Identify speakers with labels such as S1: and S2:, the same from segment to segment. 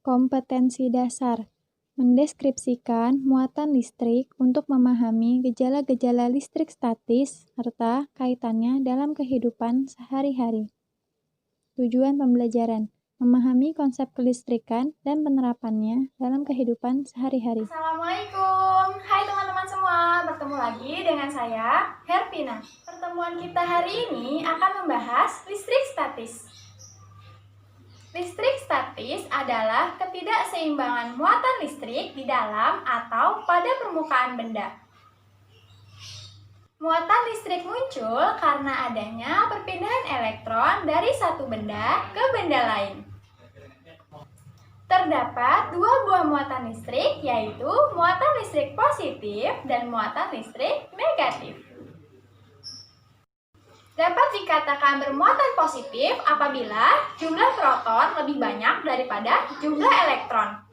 S1: Kompetensi dasar mendeskripsikan muatan listrik untuk memahami gejala-gejala listrik statis serta kaitannya dalam kehidupan sehari-hari. Tujuan pembelajaran: memahami konsep kelistrikan dan penerapannya dalam kehidupan sehari-hari.
S2: Assalamualaikum, hai teman-teman semua, bertemu lagi dengan saya, Herpina. Pertemuan kita hari ini akan membahas listrik statis. Listrik statis adalah ketidakseimbangan muatan listrik di dalam atau pada permukaan benda. Muatan listrik muncul karena adanya perpindahan elektron dari satu benda ke benda lain. Terdapat dua buah muatan listrik, yaitu muatan listrik positif dan muatan listrik negatif. Dapat dikatakan bermuatan positif apabila jumlah proton lebih banyak daripada jumlah elektron.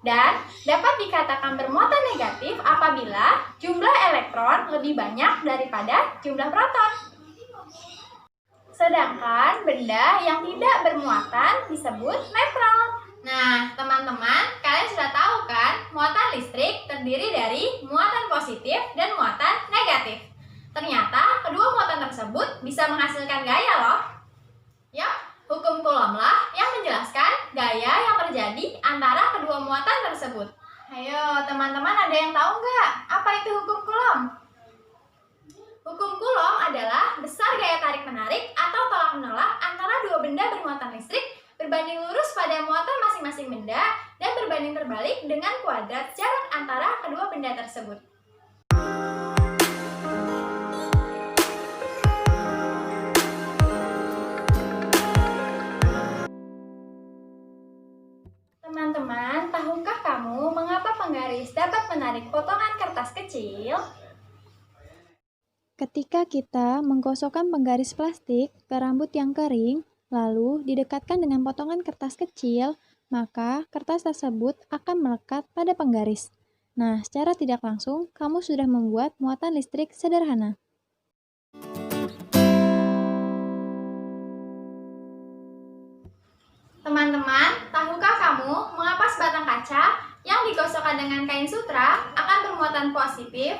S2: Dan dapat dikatakan bermuatan negatif apabila jumlah elektron lebih banyak daripada jumlah proton. Sedangkan benda yang tidak bermuatan disebut netral. Nah, teman-teman, kalian sudah tahu kan, muatan listrik terdiri dari muatan positif dan muatan negatif. Ternyata kedua muatan tersebut bisa menghasilkan gaya loh. Yap, hukum Coulomb lah yang menjelaskan gaya yang terjadi antara kedua muatan tersebut. Ayo, teman-teman, ada yang tahu nggak apa itu hukum Coulomb? Hukum Coulomb adalah besar gaya tarik-menarik atau tolak-menolak antara dua benda bermuatan listrik berbanding lurus pada muatan masing-masing benda dan berbanding terbalik dengan kuadrat jarak antara kedua benda tersebut. Teman-teman, tahukah kamu mengapa penggaris dapat menarik potongan kertas kecil?
S1: Ketika kita menggosokkan penggaris plastik ke rambut yang kering, lalu didekatkan dengan potongan kertas kecil, maka kertas tersebut akan melekat pada penggaris. Nah, secara tidak langsung, kamu sudah membuat muatan listrik sederhana.
S2: Teman-teman, tahukah kamu mengapa sebatang kaca yang digosokkan dengan kain sutra akan bermuatan positif?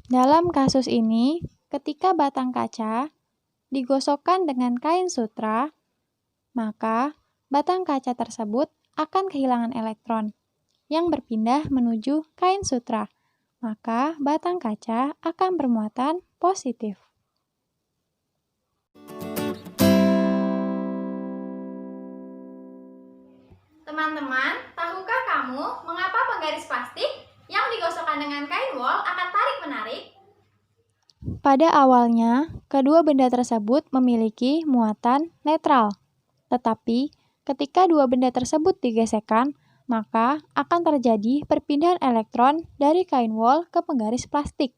S1: Dalam kasus ini, ketika batang kaca digosokkan dengan kain sutra, maka batang kaca tersebut akan kehilangan elektron yang berpindah menuju kain sutra, maka batang kaca akan bermuatan positif.
S2: Teman-teman, tahukah kamu mengapa penggaris plastik yang digosokkan dengan kain wol akan tarik-menarik?
S1: Pada awalnya, kedua benda tersebut memiliki muatan netral. Tetapi, ketika dua benda tersebut digesekkan, maka akan terjadi perpindahan elektron dari kain wol ke penggaris plastik,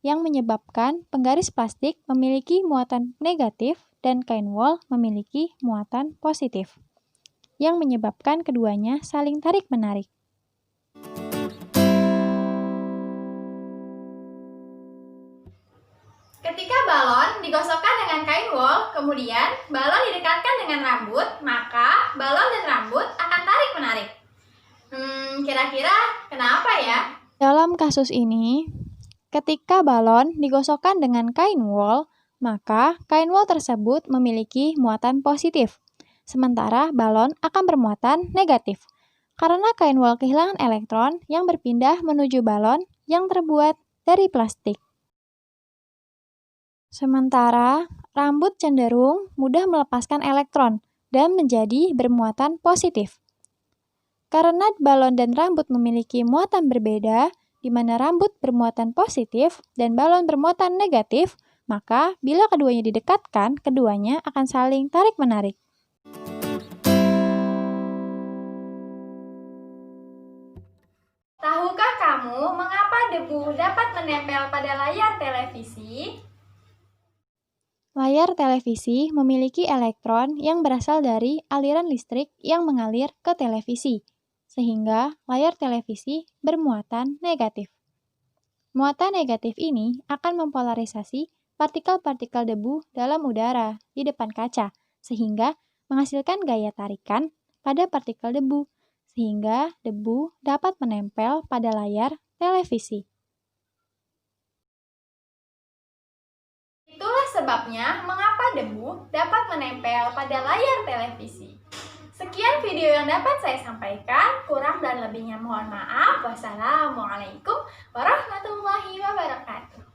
S1: yang menyebabkan penggaris plastik memiliki muatan negatif dan kain wol memiliki muatan positif, yang menyebabkan keduanya saling tarik-menarik.
S2: Ketika balon digosokkan dengan kain wol, kemudian balon didekatkan dengan rambut, maka balon dan rambut akan tarik-menarik. Kira-kira kenapa ya?
S1: Dalam kasus ini, ketika balon digosokkan dengan kain wol, maka kain wol tersebut memiliki muatan positif, sementara balon akan bermuatan negatif, karena kain wol kehilangan elektron yang berpindah menuju balon yang terbuat dari plastik. Sementara, rambut cenderung mudah melepaskan elektron dan menjadi bermuatan positif. Karena balon dan rambut memiliki muatan berbeda, di mana rambut bermuatan positif dan balon bermuatan negatif, maka bila keduanya didekatkan, keduanya akan saling tarik-menarik.
S2: Tahukah kamu mengapa debu dapat menempel pada layar televisi?
S1: Layar televisi memiliki elektron yang berasal dari aliran listrik yang mengalir ke televisi, sehingga layar televisi bermuatan negatif. Muatan negatif ini akan mempolarisasi partikel-partikel debu dalam udara di depan kaca, sehingga menghasilkan gaya tarikan pada partikel debu, sehingga debu dapat menempel pada layar televisi.
S2: Itulah sebabnya mengapa debu dapat menempel pada layar televisi. Sekian video yang dapat saya sampaikan, kurang dan lebihnya mohon maaf. Wassalamualaikum warahmatullahi wabarakatuh.